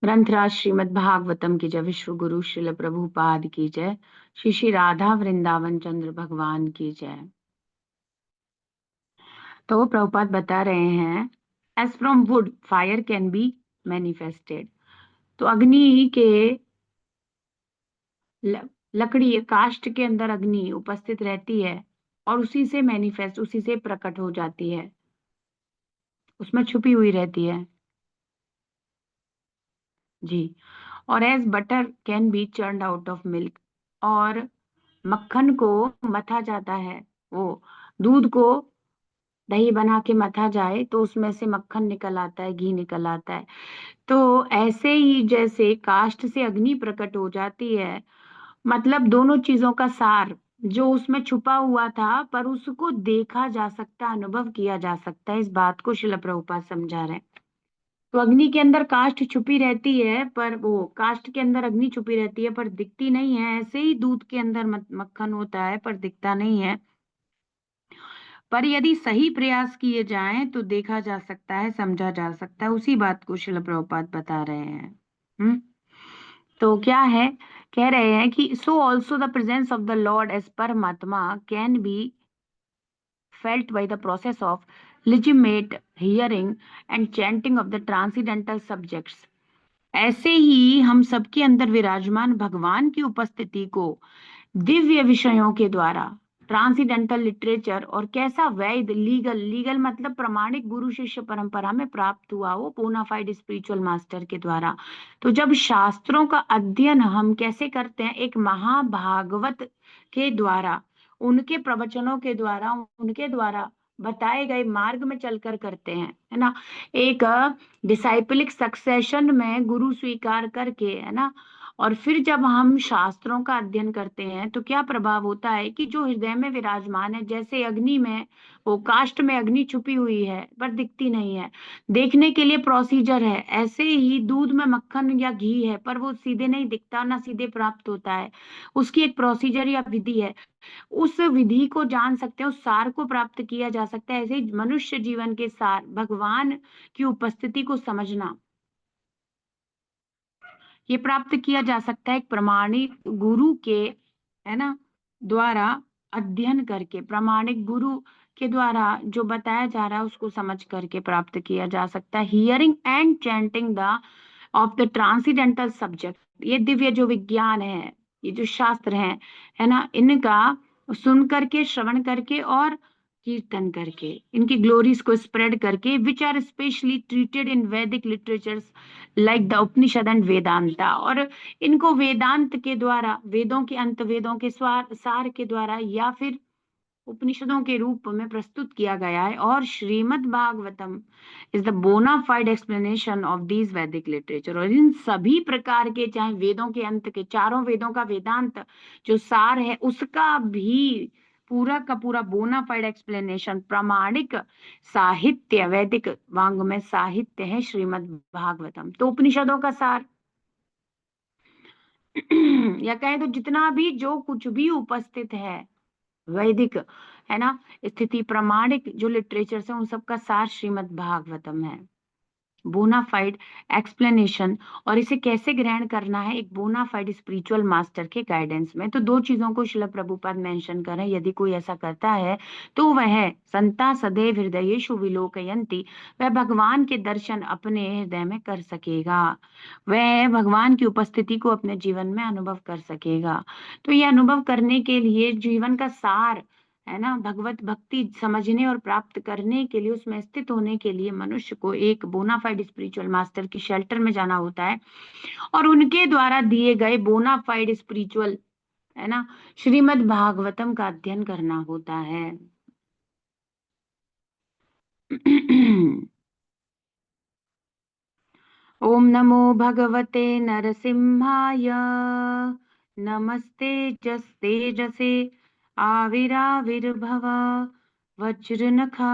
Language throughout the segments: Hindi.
ग्रंथराज श्रीमद् भागवतम की जय। विश्व गुरु श्रील प्रभुपाद की जय। श्री श्री राधा वृंदावन चंद्र भगवान की जय। तो प्रभुपाद बता रहे हैं, as from wood fire can be manifested. तो अग्नि के लकड़ी काष्ठ के अंदर अग्नि उपस्थित रहती है और उसी से मैनिफेस्ट, उसी से प्रकट हो जाती है, उसमें छुपी हुई रहती है जी। और as butter can be churned out of milk, और मक्खन को मथा जाता है, वो दूध को दही बना के मथा जाए तो उसमें से मक्खन निकल आता है, घी निकल आता है। तो ऐसे ही जैसे काष्ठ से अग्नि प्रकट हो जाती है, मतलब दोनों चीजों का सार जो उसमें छुपा हुआ था पर उसको देखा जा सकता, अनुभव किया जा सकता है, इस बात को श्रील प्रभुपाद समझा रहे हैं। तो अग्नि के अंदर काष्ठ छुपी रहती है, पर वो काष्ठ के अंदर अग्नि छुपी रहती है पर दिखती नहीं है। ऐसे ही दूध के अंदर मक्खन होता है पर दिखता नहीं है, पर यदि सही प्रयास किए जाएं तो देखा जा सकता है, समझा जा सकता है। उसी बात को श्रील प्रभुपाद बता रहे हैं। तो क्या है, कह रहे हैं कि so also the presence of the lord as Paramatma can be felt by the process of legitimate hearing and chanting of the transcendental subjects। ऐसे ही हम सबके अंदर विराजमान भगवान की उपस्थिति को दिव्य विषयों के द्वारा, ट्रांसीडेंटल लिटरेचर और कैसा वैध, लीगल, लीगल मतलब प्रमाणिक गुरु शिष्य परंपरा में प्राप्त हुआ, वो बोनाफाइड स्पिरिचुअल मास्टर के द्वारा। तो जब शास्त्रों का अध्ययन हम कैसे करते हैं, एक महाभागवत के द्वारा, उनके प्रवचनों के द्वारा, उनके द्वारा बताए गए मार्ग में चलकर करते हैं, है ना। एक डिसाइपलिक सक्सेशन में गुरु स्वीकार करके, है ना। और फिर जब हम शास्त्रों का अध्ययन करते हैं तो क्या प्रभाव होता है कि जो हृदय में विराजमान है, जैसे अग्नि में, वो काष्ठ में अग्नि छुपी हुई है पर दिखती नहीं है, देखने के लिए प्रोसीजर है। ऐसे ही दूध में मक्खन या घी है पर वो सीधे नहीं दिखता, ना सीधे प्राप्त होता है, उसकी एक प्रोसीजर या विधि है। उस विधि को जान सकते हैं, उस सार को प्राप्त किया जा सकता है। ऐसे ही मनुष्य जीवन के सार, भगवान की उपस्थिति को समझना, ये प्राप्त किया जा सकता है एक प्रमाणिक गुरु के, है ना, द्वारा अध्ययन करके। प्रामाणिक गुरु के द्वारा जो बताया जा रहा है उसको समझ करके प्राप्त किया जा सकता है। Hearing and chanting the of the transcendental subject, ये दिव्य जो विज्ञान है, ये जो शास्त्र है ना, इनका सुन करके, श्रवण करके और कीर्तन करके, इनकी ग्लोरीज को स्प्रेड करके, which are specially treated in Vedic literatures like the Upanishad and Vedanta. और इनको वेदांत के द्वारा, वेदों के अंत, वेदों के सार के द्वारा या फिर उपनिषदों के रूप में प्रस्तुत किया गया है। और Shrimad Bhagavatam is the bona fide explanation of these Vedic literature. और इन सभी प्रकार के, चाहे वेदों के अंत के, चारों वेदों का वेदांत जो सार है, उसका भी पूरा का पूरा बोनाफाइड एक्सप्लेनेशन, प्रामाणिक साहित्य, वैदिक वांग्मय साहित्य है श्रीमद् भागवतम। तो उपनिषदों का सार या कहें तो जितना भी जो कुछ भी उपस्थित है वैदिक, है ना, स्थिति प्रमाणिक जो लिटरेचर है, उन सबका सार श्रीमद् भागवतम है, बोनाफाइड एक्सप्लेनेशन। और इसे कैसे ग्रहण करना है, एक बोनाफाइड स्पिरिचुअल मास्टर के गाइडेंस में। तो दो चीजों को श्रील प्रभुपाद मेंशन कर रहे हैं, यदि कोई ऐसा करता है तो वह संता सदैव हृदयेषु विलोकयन्ति, वह भगवान के दर्शन अपने हृदय में कर सकेगा, वह भगवान की उपस्थिति को अपने जीवन में अनुभव कर सकेगा। तो ये अनुभव करने के लिए, जीवन का सार, है ना, भगवत भक्ति समझने और प्राप्त करने के लिए, उसमें स्थित होने के लिए मनुष्य को एक बोनाफाइड स्पिरिचुअल मास्टर की शेल्टर में जाना होता है और उनके द्वारा दिए गए बोनाफाइड स्पिरिचुअल, है ना, श्रीमद् भागवतम का अध्ययन करना होता है। ओम नमो भगवते नरसिंहाय, नमस्ते जस्तेजसे आविराविर्भव, वज्रनखा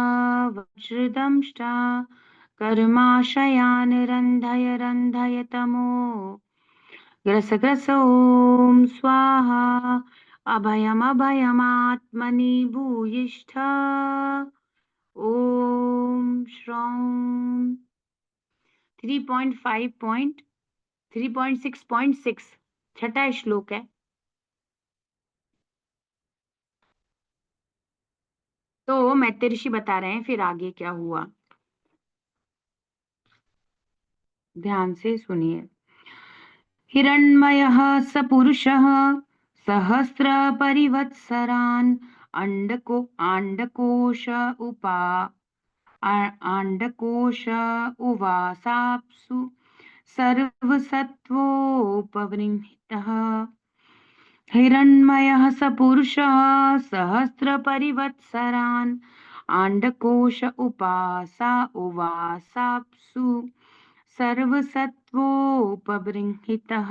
वज्रदंष्टा कर्माशयान रंधय रंधय तमो, ग्रस ग्रस ओम स्वाहा, अभयम अभयमात्मनि भूयिष्ठ, ओम श्रौं। 3.5 3.6.6 छठा श्लोक है। तो मैत्रेय ऋषि बता रहे हैं फिर आगे क्या हुआ, ध्यान से सुनिए। हिरण्मयः स पुरुषः सहस्र परिवत्सरान् आण्डकोश आण्डकोश उवासाप्सु सर्वसत्त्वोपबृंहितः। हिरण्मयः स पुरुषः सहस्रपरिवत्सरान् आण्डकोश उवासाप्सु सर्वसत्वोपबृंहितः।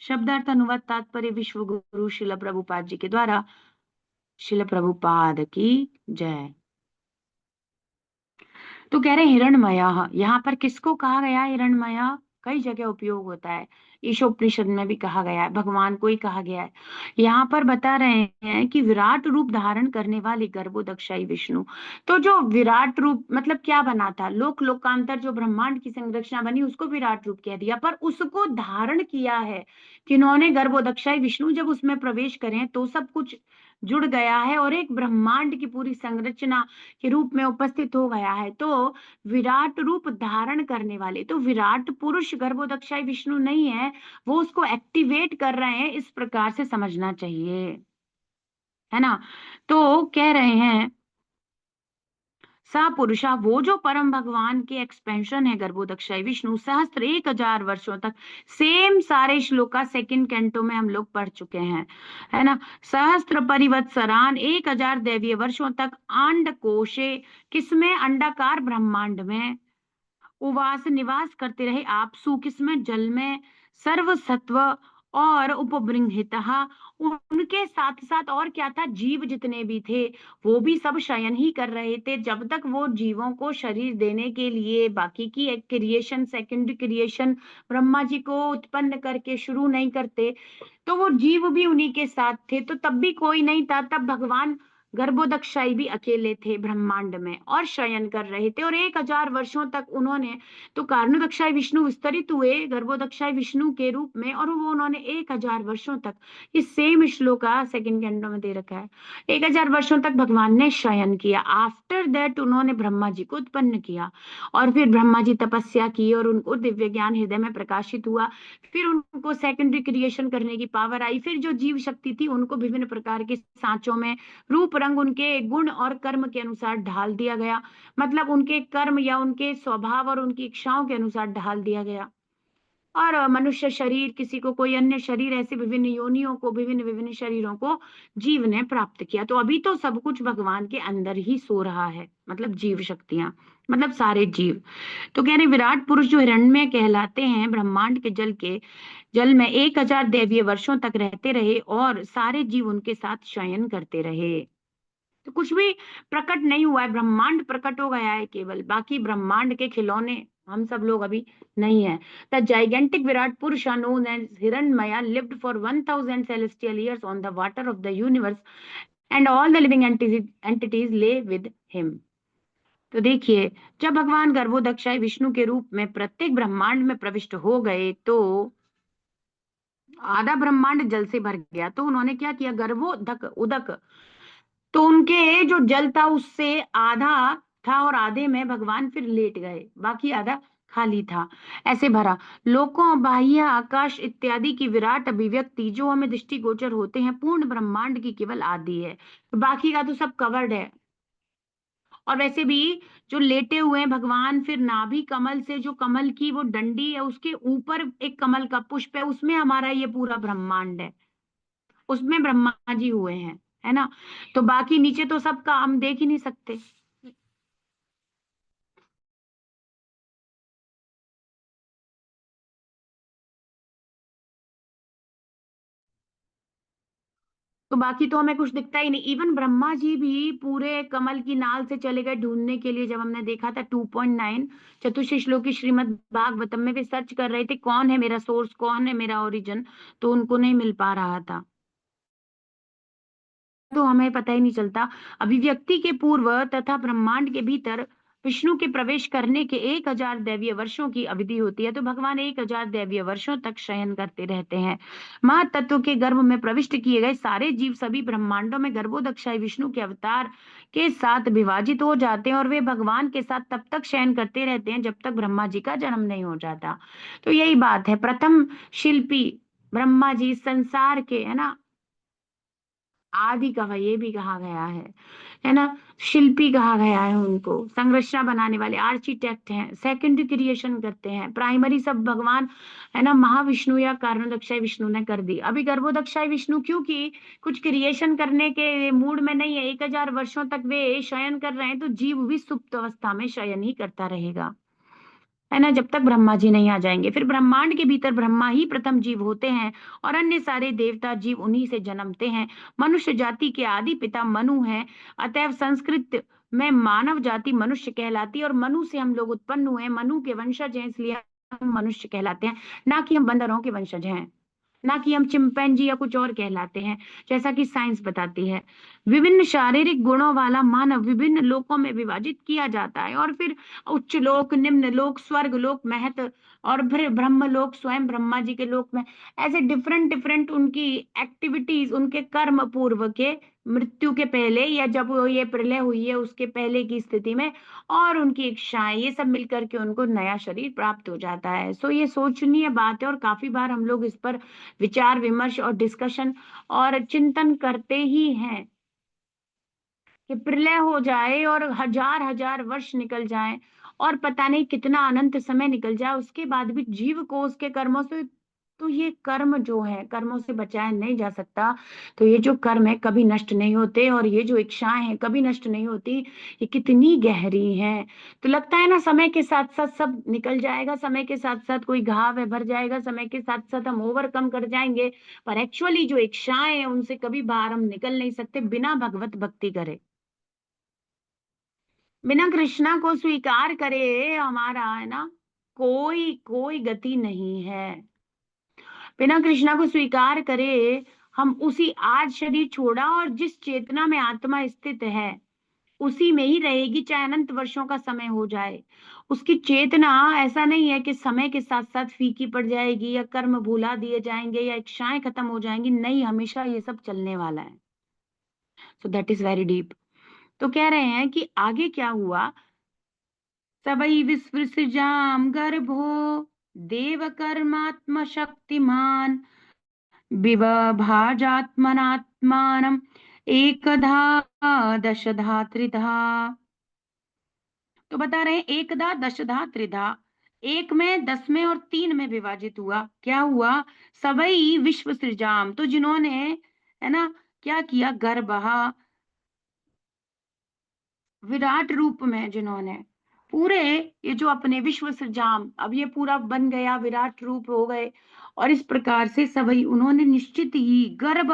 शब्दार्थ अनुवाद तात्पर्य विश्व गुरु शिल प्रभुपाद जी के द्वारा। शिल प्रभुपाद की जय। तो कह रहे हिरणमया, यहाँ पर किसको कहा गया हिरणमया? कई जगह उपयोग होता है, ईशोपनिषद में भी कहा गया है, भगवान को ही कहा गया है। यहाँ पर बता रहे हैं कि विराट रूप धारण करने वाले गर्भोदक्षाई विष्णु। तो जो विराट रूप मतलब क्या बना था, लोक लोकांतर जो ब्रह्मांड की संरचना बनी उसको विराट रूप कह दिया, पर उसको धारण किया है किन्होंने? गर्भोदक्षाई विष्णु। जब उसमें प्रवेश करें तो सब कुछ जुड़ गया है और एक ब्रह्मांड की पूरी संरचना के रूप में उपस्थित हो गया है। तो विराट रूप धारण करने वाले, तो विराट पुरुष गर्भोदक्षाई विष्णु नहीं है, वो उसको एक्टिवेट कर रहे हैं, इस प्रकार से समझना चाहिए, है ना। तो कह रहे हैं सा पुरुषा, वो जो परम भगवान के एक्सपेंशन है गर्भोदक्षाई विष्णु, सहस्त्र 1000 वर्षों तक। सेम सारे श्लोक का सेकंड कैंटो में हम लोग पढ़ चुके हैं, है ना। सहस्त्र परिवत्सरान, 1000 दैवीय वर्षों तक, आंड कोशे, किसमें? अंडाकार ब्रह्मांड में, उवास निवास करते रहे, आपसु किसमें? जल में, सर्व सत्व और उपबृंहितः, उनके साथ साथ और क्या था? जीव जितने भी थे वो भी सब शयन ही कर रहे थे, जब तक वो जीवों को शरीर देने के लिए बाकी की एक creation, second creation Brahma ji को उत्पन्न करके शुरू नहीं करते, तो वो जीव भी उन्हीं के साथ थे। तो तब भी कोई नहीं था, तब भगवान गर्भोदक्षाई भी अकेले थे ब्रह्मांड में और शयन कर रहे थे, और 1000 वर्षों तक उन्होंने, तो कारणोदक्षाई विष्णु विस्तरित हुए गर्भोदक्षाई विष्णु के रूप में, और वो उन्होंने 1000 वर्षों तक, इस सेम श्लोक का सेकंड कैंटो में दे रखा है, 1000 वर्षों तक भगवान ने शयन किया। आफ्टर दैट उन्होंने ब्रह्मा जी को उत्पन्न किया, और फिर ब्रह्मा जी तपस्या की और उनको दिव्य ज्ञान हृदय में प्रकाशित हुआ, फिर उनको सेकेंडरी क्रिएशन करने की पावर आई, फिर जो जीव शक्ति थी उनको विभिन्न प्रकार के सांचों में रूप रंग उनके गुण और कर्म के अनुसार ढाल दिया गया, मतलब उनके कर्म या उनके स्वभाव और उनकी इच्छाओं के अनुसार ढाल दिया गया। और मनुष्य शरीर, किसी को कोई अन्य शरीर, ऐसे विभिन्न योनियों को, विभिन्न विभिन्न शरीरों को जीव ने प्राप्त किया। तो अभी तो सब कुछ भगवान के अंदर ही सो रहा है, मतलब जीव शक्तियां, मतलब सारे जीव। तो कह रहे विराट पुरुष जो हिरण्मय कहलाते हैं, ब्रह्मांड के जल में 1000 दैवीय वर्षों तक रहते रहे और सारे जीव उनके साथ शयन करते रहे। तो कुछ भी प्रकट नहीं हुआ है, ब्रह्मांड प्रकट हो गया है केवल, बाकी ब्रह्मांड के खिलौने हम सब लोग अभी नहीं है। The gigantic Virat Purush known as Hiranmaya lived for 1000 celestial years on the water of the universe and all the living entities lay with him। तो देखिए, जब भगवान गर्भोदक्षाई विष्णु के रूप में प्रत्येक ब्रह्मांड में प्रविष्ट हो गए तो आधा ब्रह्मांड जल से भर गया। तो उन्होंने क्या किया? गर्भोदक उदक, तो उनके जो जल था उससे आधा था और आधे में भगवान फिर लेट गए, बाकी आधा खाली था, ऐसे भरा। लोकों, बाह्य, आकाश इत्यादि की विराट अभिव्यक्ति जो हमें दृष्टिगोचर होते हैं, पूर्ण ब्रह्मांड की केवल आधी है, बाकी का तो सब कवर्ड है। और वैसे भी जो लेटे हुए हैं भगवान, फिर नाभि कमल से जो कमल की वो डंडी है उसके ऊपर एक कमल का पुष्प है, उसमें हमारा ये पूरा ब्रह्मांड है, उसमें ब्रह्मा जी हुए हैं, है ना। तो बाकी नीचे तो सबका हम देख ही नहीं सकते। तो बाकी तो हमें कुछ दिखता ही नहीं। इवन ब्रह्मा जी भी पूरे कमल की नाल से चले गए ढूंढने के लिए, जब हमने देखा था 2.9 चतुर्थ श्लोक की श्रीमद् भागवतम में भी सर्च कर रहे थे कौन है मेरा सोर्स, कौन है मेरा ओरिजिन, तो उनको नहीं मिल पा रहा था, तो हमें पता ही नहीं चलता। अभिव्यक्ति के पूर्व तथा ब्रह्मांड के भीतर विष्णु के प्रवेश करने के 1000 दैवीय वर्षों की अवधि होती है, तो भगवान 1000 दैवीय वर्षों तक शयन करते रहते हैं। महातत्व के गर्भ में प्रविष्ट किए गए सारे जीव सभी ब्रह्मांडों में गर्भोदक्षाई विष्णु के अवतार के साथ विभाजित हो जाते हैं और वे भगवान के साथ तब तक शयन करते रहते हैं जब तक ब्रह्मा जी का जन्म नहीं हो जाता। तो यही बात है, प्रथम शिल्पी ब्रह्मा जी संसार के, है ना, आदि कहा, ये भी कहा गया है ना, शिल्पी कहा गया है उनको, संरचना बनाने वाले आर्किटेक्ट हैं, सेकेंडरी क्रिएशन करते हैं, प्राइमरी सब भगवान, है ना, महाविष्णु या कारणोदक्षाई विष्णु ने कर दी। अभी गर्भोदक्षाई विष्णु क्योंकि कुछ क्रिएशन करने के मूड में नहीं है, 1000 वर्षों तक वे शयन कर रहे हैं, तो जीव भी सुप्त अवस्था में शयन ही करता रहेगा, है ना, जब तक ब्रह्मा जी नहीं आ जाएंगे। फिर ब्रह्मांड के भीतर ब्रह्मा ही प्रथम जीव होते हैं और अन्य सारे देवता जीव उन्हीं से जन्मते हैं। मनुष्य जाति के आदि पिता मनु हैं, अतएव संस्कृत में मानव जाति मनुष्य कहलाती है और मनु से हम लोग उत्पन्न हुए हैं, मनु के वंशज हैं, इसलिए हम मनुष्य कहलाते हैं, ना कि हम बंदरों के वंशज हैं, ना कि हम चिंपैंजी या कुछ और कहलाते हैं, जैसा कि साइंस बताती है। विभिन्न शारीरिक गुणों वाला मानव विभिन्न लोकों में विभाजित किया जाता है और फिर उच्च लोक, निम्न लोक, स्वर्ग लोक, महत, और फिर ब्रह्म लोक, स्वयं ब्रह्मा जी के लोक में, ऐसे डिफरेंट डिफरेंट उनकी एक्टिविटीज, उनके कर्म पूर्व के, मृत्यु के पहले या जब वो ये प्रलय हुई है उसके पहले की स्थिति में, और उनकी इच्छाएं, ये सब मिलकर के उनको नया शरीर प्राप्त हो जाता है। सो ये सोचनीय बात है और काफी बार हम लोग इस पर विचार विमर्श और डिस्कशन और चिंतन करते ही हैं कि प्रलय हो जाए और हजार हजार वर्ष निकल जाएं और पता नहीं कितना अनंत समय निकल जाए, उसके बाद भी जीव को उसके कर्मों से, तो ये कर्म जो है, कर्मों से बचाया नहीं जा सकता। तो ये जो कर्म है कभी नष्ट नहीं होते और ये जो इच्छाएं हैं कभी नष्ट नहीं होती, ये कितनी गहरी है। तो लगता है ना समय के साथ साथ सब निकल जाएगा, समय के साथ साथ कोई घाव है भर जाएगा, समय के साथ साथ हम ओवरकम कर जाएंगे, पर एक्चुअली जो इच्छाएं हैं उनसे कभी बाहर हम निकल नहीं सकते बिना भगवत भक्ति करे, बिना कृष्णा को स्वीकार करे हमारा, है ना, कोई कोई गति नहीं है। बिना कृष्णा को स्वीकार करे हम उसी, आज शरीर छोड़ा और जिस चेतना में आत्मा स्थित है उसी में ही रहेगी, चाहे अनंत वर्षों का समय हो जाए। उसकी चेतना ऐसा नहीं है कि समय के साथ साथ फीकी पड़ जाएगी या कर्म भुला दिए जाएंगे या इच्छाएं खत्म हो जाएंगी, नहीं, हमेशा ये सब चलने वाला है। So that is very deep. तो कह रहे हैं कि आगे क्या हुआ, सबई विसृजाम गर्भो देव कर्मात्म शक्तिमान विभाजात्मनात्मानम एकधा दशधा त्रिधा। तो बता रहे हैं एकधा दशधा त्रिधा, एक में, 10 में और 3 में विभाजित हुआ। क्या हुआ, सबई विश्व सृजाम, तो जिन्होंने, है ना, क्या किया, गर्भहा, विराट रूप में जिन्होंने पूरे, ये जो अपने विश्व सृजाम, अब ये पूरा बन गया, विराट रूप हो गए, और इस प्रकार से सभी उन्होंने निश्चित ही गर्भ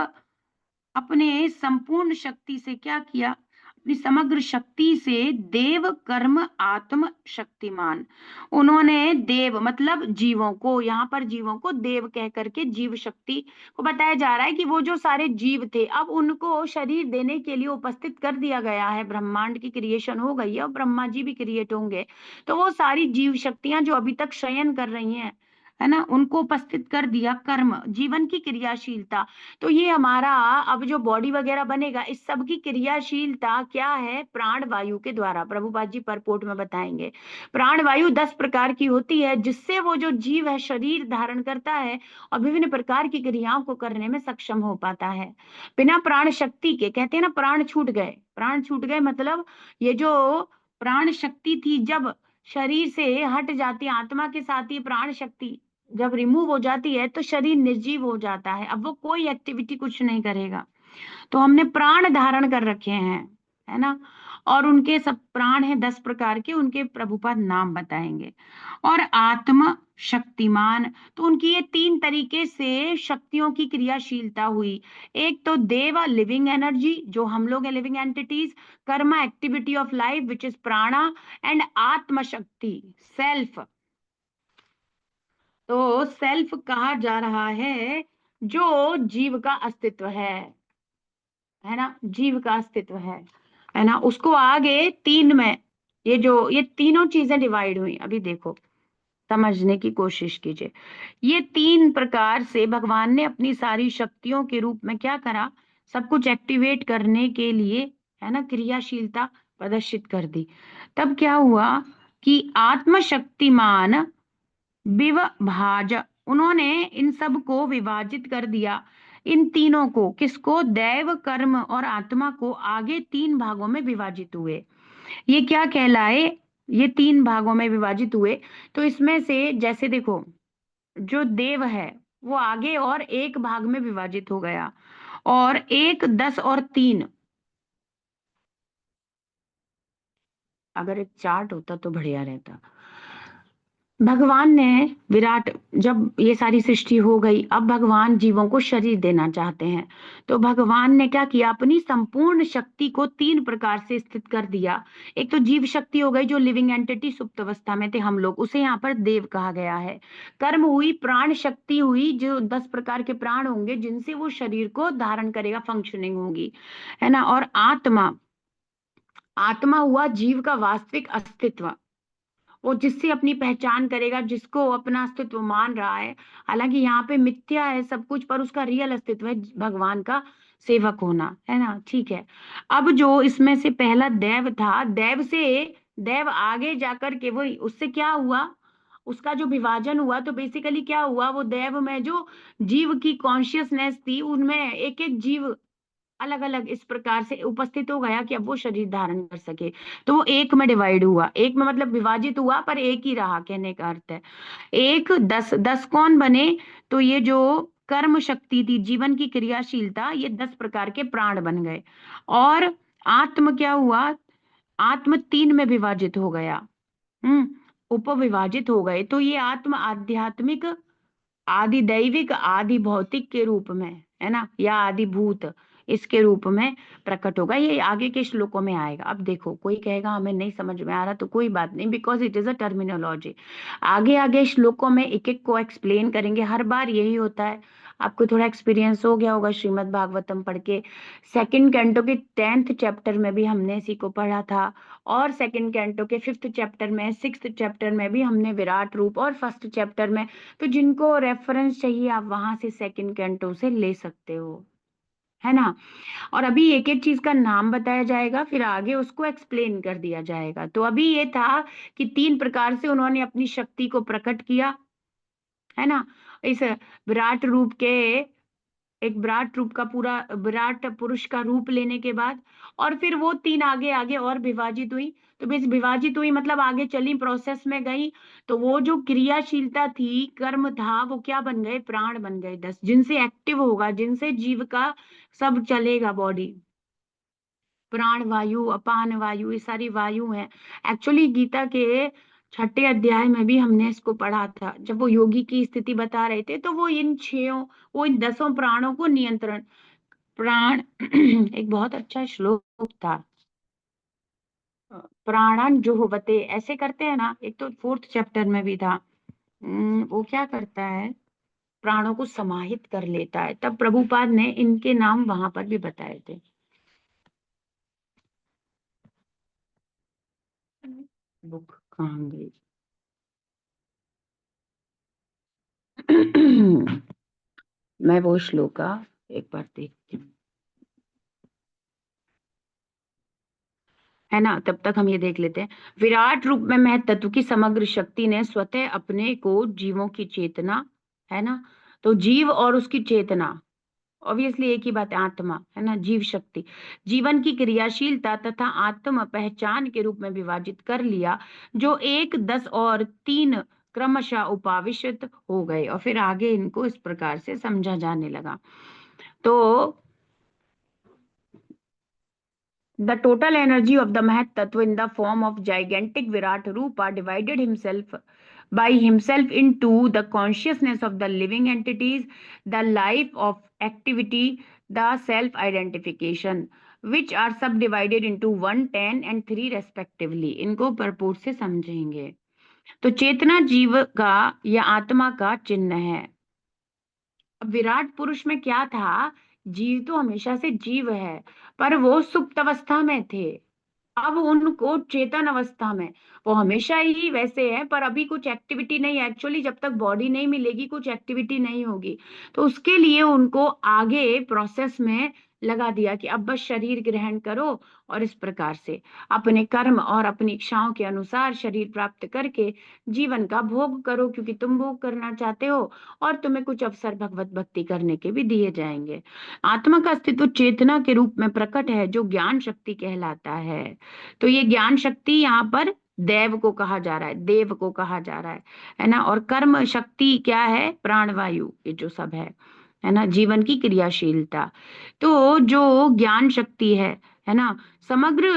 अपने संपूर्ण शक्ति से क्या किया, अपनी समग्र शक्ति से देव कर्म आत्म शक्तिमान, उन्होंने देव मतलब जीवों को, यहाँ पर जीवों को देव कह करके जीव शक्ति को बताया जा रहा है कि वो जो सारे जीव थे अब उनको शरीर देने के लिए उपस्थित कर दिया गया है, ब्रह्मांड की क्रिएशन हो गई है और ब्रह्मा जी भी क्रिएट होंगे, तो वो सारी जीव शक्तियां जो अभी तक शयन कर रही हैं, है ना, उनको उपस्थित कर दिया कर्म, जीवन की क्रियाशीलता। तो ये हमारा अब जो बॉडी वगैरह बनेगा इस सब की क्रियाशीलता क्या है, प्राण वायु के द्वारा, प्रभुपाद जी परपोर्ट में बताएंगे। प्राण वायु 10 प्रकार की होती है जिससे वो जो जीव है शरीर धारण करता है और विभिन्न प्रकार की क्रियाओं को करने में सक्षम हो पाता है। बिना प्राण शक्ति के, कहते हैं ना प्राण छूट गए, प्राण छूट गए मतलब ये जो प्राण शक्ति थी जब शरीर से हट जाती है, आत्मा के साथ ही प्राण शक्ति जब रिमूव हो जाती है तो शरीर निर्जीव हो जाता है, अब वो कोई एक्टिविटी कुछ नहीं करेगा। तो हमने प्राण धारण कर रखे हैं, है ना, और उनके सब प्राण हैं 10 प्रकार के, उनके प्रभुपाद नाम बताएंगे। और आत्म शक्तिमान, तो उनकी ये 3 तरीके से शक्तियों की क्रियाशीलता हुई। एक तो देव लिविंग एनर्जी, जो हम लोग है living entities, Karma activity of life which is प्राणा, एंड आत्म शक्ति सेल्फ। तो सेल्फ कहा जा रहा है जो जीव का अस्तित्व है ना, जीव का अस्तित्व है ना, उसको आगे 3 में ये तीनों चीजें डिवाइड हुई, अभी देखो समझने की कोशिश कीजिए। ये तीन प्रकार से भगवान ने अपनी सारी शक्तियों के रूप में क्या करा, सब कुछ एक्टिवेट करने के लिए, है ना, क्रियाशीलता प्रदर्शित कर दी। तब क्या हुआ कि आत्मशक्तिमान विभाज, उन्होंने इन सब को विभाजित कर दिया। इन तीनों को, किसको, दैव, कर्म और आत्मा को आगे तीन भागों में विभाजित हुए। ये क्या कहलाए, ये तीन भागों में विभाजित हुए। तो इसमें से जैसे देखो, जो देव है वो आगे और एक भाग में विभाजित हो गया, और एक, 10 और 3, अगर एक चार्ट होता तो बढ़िया रहता। भगवान ने विराट, जब ये सारी सृष्टि हो गई, अब भगवान जीवों को शरीर देना चाहते हैं। तो भगवान ने क्या किया, अपनी संपूर्ण शक्ति को तीन प्रकार से स्थित कर दिया। एक तो जीव शक्ति हो गई, जो लिविंग एंटिटी सुप्त अवस्था में थे हम लोग, उसे यहाँ पर देव कहा गया है। कर्म हुई, प्राण शक्ति हुई, जो 10 प्रकार के प्राण होंगे जिनसे वो शरीर को धारण करेगा, फंक्शनिंग होगी, है ना। और आत्मा, आत्मा हुआ जीव का वास्तविक अस्तित्व, वो जिससे अपनी पहचान करेगा, जिसको अपना अस्तित्व मान रहा है। हालांकि यहाँ पे मिथ्या है सब कुछ, पर उसका रियल अस्तित्व है भगवान का सेवक होना, है ना, ठीक है। अब जो इसमें से पहला देव था, देव से देव आगे जाकर के वही, उससे क्या हुआ, उसका जो विभाजन हुआ, तो बेसिकली क्या हुआ, वो देव में जो जीव की कॉन्शियसनेस थी, उनमें एक एक जीव अलग अलग इस प्रकार से उपस्थित हो गया कि अब वो शरीर धारण कर सके। तो वो एक में डिवाइड हुआ, एक में मतलब विभाजित हुआ, पर एक ही रहा, कहने का अर्थ है। एक, 10, 10 कौन बने, तो ये जो कर्म शक्ति थी, जीवन की क्रियाशीलता, ये 10 प्रकार के प्राण बन गए। और आत्म क्या हुआ, आत्म तीन में विभाजित हो गया, हम्म, उपविभाजित हो गए। तो ये आत्म आध्यात्मिक, आदि दैविक, आदि भौतिक के रूप में, है ना, या आदि भूत, इसके रूप में प्रकट होगा। ये आगे के श्लोकों में आएगा। अब देखो, कोई कहेगा हमें नहीं समझ में आ रहा, तो कोई बात नहीं, because it is a terminology. आगे आगे श्लोकों में एक एक को एक्सप्लेन करेंगे, हर बार यही होता है। आपको थोड़ा एक्सपीरियंस हो गया होगा श्रीमद् भागवतम पढ़ के। सेकंड कैंटो के 10th चैप्टर में भी हमने इसी को पढ़ा था, और सेकंड कैंटो के 5th चैप्टर में, 6th चैप्टर में भी हमने विराट रूप, और फर्स्ट चैप्टर में। तो जिनको रेफरेंस चाहिए, आप वहां से सेकंड कैंटो से ले सकते हो, है ना। और अभी एक एक चीज का नाम बताया जाएगा, फिर आगे उसको एक्सप्लेन कर दिया जाएगा। तो अभी ये था कि तीन प्रकार से उन्होंने अपनी शक्ति को प्रकट किया, है ना। इस विराट रूप के, एक विराट रूप का पूरा, विराट पुरुष का रूप लेने के बाद, और फिर वो तीन आगे आगे और विभाजित हुई। तो बस विभाजित हुई मतलब आगे चली, प्रोसेस में गई। तो वो जो क्रियाशीलता थी, कर्म था, वो क्या बन गए, प्राण बन गए 10, जिनसे एक्टिव होगा, जिनसे जीव का सब चलेगा, बॉडी। प्राण वायु, अपान वायु, ये सारी वायु है। एक्चुअली गीता के 6ठे अध्याय में भी हमने इसको पढ़ा था, जब वो योगी की स्थिति बता रहे थे, तो वो इन छयों, वो इन 10 प्राणों को नियंत्रण, प्राण एक बहुत अच्छा श्लोक था, प्राणन जो होवते, ऐसे करते हैं ना, एक तो 4th चैप्टर में भी था। वो क्या करता है, प्राणों को समाहित कर लेता है। तब प्रभुपाद ने इनके नाम वहां पर भी बताए थे। बुक कहाँ गई? मैं वो श्लोका एक बार देखती हूँ, है ना। तब तक हम ये देख लेते हैं। विराट रूप में महतत्व की समग्र शक्ति ने स्वतः अपने को जीवों की चेतना, है ना, तो जीव और उसकी चेतना, ऑब्वियसली एक ही बात है, आत्मा, है ना, जीव शक्ति, जीवन की क्रियाशीलता तथा आत्म पहचान के रूप में विभाजित कर लिया, जो एक, 10 और 3 क्रमशः उपाविशित हो गए। और फिर आगे इनको इस प्रकार से समझा जाने लगा। तो the total energy of the Mahat Tattva in the form of gigantic Virat Rupa divided himself by himself into the consciousness of the living entities, the life of activity, the self-identification, which are subdivided into 1, 10 and 3 respectively. इनको purport से समझेंगे। तो चेतना जीव का या आत्मा का चिन्ह है। अब विराट पुरुष में क्या था, जीव तो हमेशा से जीव है, पर वो सुप्त अवस्था में थे, अब उनको चेतन अवस्था में, वो हमेशा ही वैसे है, पर अभी कुछ एक्टिविटी नहीं है एक्चुअली, जब तक बॉडी नहीं मिलेगी कुछ एक्टिविटी नहीं होगी। तो उसके लिए उनको आगे प्रोसेस में लगा दिया कि अब बस शरीर ग्रहण करो, और इस प्रकार से अपने कर्म और अपनी इच्छाओं के अनुसार शरीर प्राप्त करके जीवन का भोग करो, क्योंकि तुम भोग करना चाहते हो, और तुम्हें कुछ अवसर भगवत भक्ति करने के भी दिए जाएंगे। आत्मा का अस्तित्व चेतना के रूप में प्रकट है, जो ज्ञान शक्ति कहलाता है। तो ये ज्ञान शक्ति यहाँ पर देव को कहा जा रहा है, देव को कहा जा रहा है ना। और कर्म शक्ति क्या है? प्राणवायु, ये जो सब है ना, जीवन की क्रियाशीलता। तो जो ज्ञान शक्ति है ना, समग्र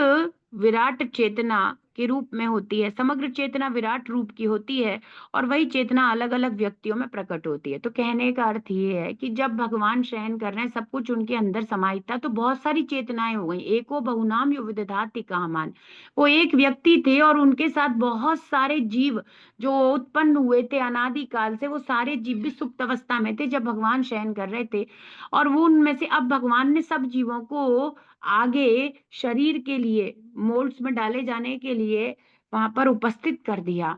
विराट चेतना के रूप में होती है, समग्र चेतना विराट रूप की होती है, और वही चेतना अलग अलग व्यक्तियों में प्रकट होती है। तो कहने का अर्थ ये है कि जब भगवान शयन कर रहे हैं, सब कुछ उनके अंदर समाहित था, तो बहुत सारी चेतनाएं हो गई, एको बहुनाम यो विदधाति कामान। वो एक व्यक्ति थे और उनके साथ बहुत सारे जीव जो उत्पन्न हुए थे अनादि काल से, वो सारे जीव भी सुप्त अवस्था में थे जब भगवान शयन कर रहे थे। और वो उनमें से अब भगवान ने सब जीवों को आगे शरीर के लिए मोल्ड्स में डाले जाने के लिए वहां पर उपस्थित कर दिया।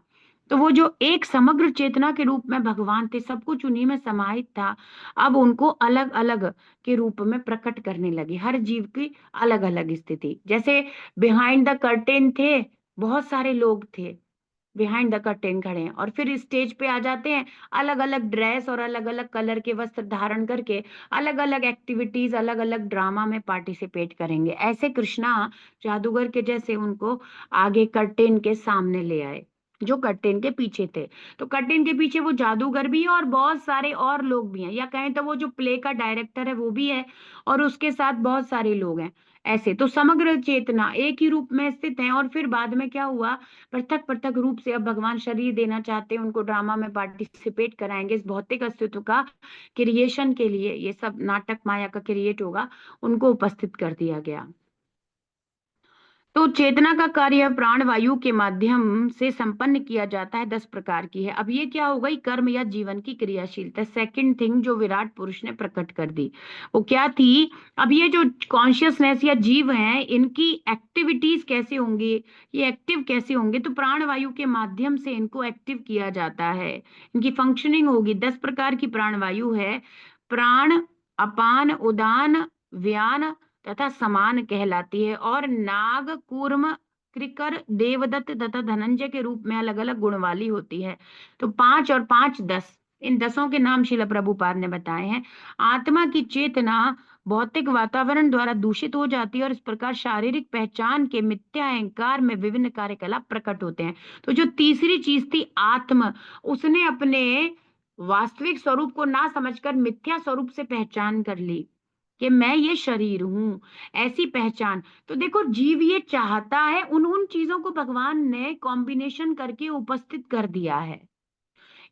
तो वो जो एक समग्र चेतना के रूप में भगवान थे, सब कुछ उन्हीं में समाहित था, अब उनको अलग अलग के रूप में प्रकट करने लगे, हर जीव की अलग अलग स्थिति। जैसे बिहाइंड द कर्टेन थे, बहुत सारे लोग थे बिहाइंड द कर्टेन खड़े हैं, और फिर स्टेज पे आ जाते हैं, अलग अलग ड्रेस और अलग अलग कलर के वस्त्र धारण करके अलग अलग एक्टिविटीज, अलग अलग ड्रामा में पार्टिसिपेट करेंगे। ऐसे कृष्णा जादूगर के जैसे उनको आगे कर्टेन के सामने ले आए, जो कर्टेन के पीछे थे। तो कर्टेन के पीछे वो जादूगर भी है और बहुत सारे और लोग भी हैं, या कहें तो वो जो प्ले का डायरेक्टर है वो भी है, और उसके साथ बहुत सारे लोग हैं। ऐसे तो समग्र चेतना एक ही रूप में स्थित है। और फिर बाद में क्या हुआ, पृथक पृथक रूप से अब भगवान शरीर देना चाहते हैं, उनको ड्रामा में पार्टिसिपेट कराएंगे इस भौतिक अस्तित्व का क्रिएशन के लिए, ये सब नाटक माया का क्रिएट होगा, उनको उपस्थित कर दिया गया। तो चेतना का कार्य प्राण वायु के माध्यम से संपन्न किया जाता है, 10 प्रकार की है। अब ये क्या हो गई, कर्म या जीवन की क्रियाशीलता। सेकंड थिंग जो विराट पुरुष ने प्रकट कर दी, वो क्या थी? अब ये जो कॉन्शियसनेस या जीव हैं, इनकी एक्टिविटीज कैसे होंगी, ये एक्टिव कैसे होंगे? तो प्राण वायु के माध्यम से इनको एक्टिव किया जाता है, इनकी फंक्शनिंग होगी। 10 प्रकार की प्राण वायु है। प्राण, अपान, उदान, व्यान तथा समान कहलाती है, और नाग, कूर्म, कृकर, देवदत्त तथा धनंजय के रूप में अलग अलग गुण वाली होती है। तो 5 और 5 10, इन 10 के नाम शिला प्रभुपाद ने बताए हैं। आत्मा की चेतना भौतिक वातावरण द्वारा दूषित हो जाती है, और इस प्रकार शारीरिक पहचान के मिथ्या अहंकार में विभिन्न कार्यकलाप प्रकट होते हैं। तो जो तीसरी चीज थी आत्म, उसने अपने वास्तविक स्वरूप को ना समझकर मिथ्या स्वरूप से पहचान कर ली कि मैं ये शरीर हूं, ऐसी पहचान। तो देखो, जीव ये चाहता है, उन उन चीजों को भगवान ने कॉम्बिनेशन करके उपस्थित कर दिया है,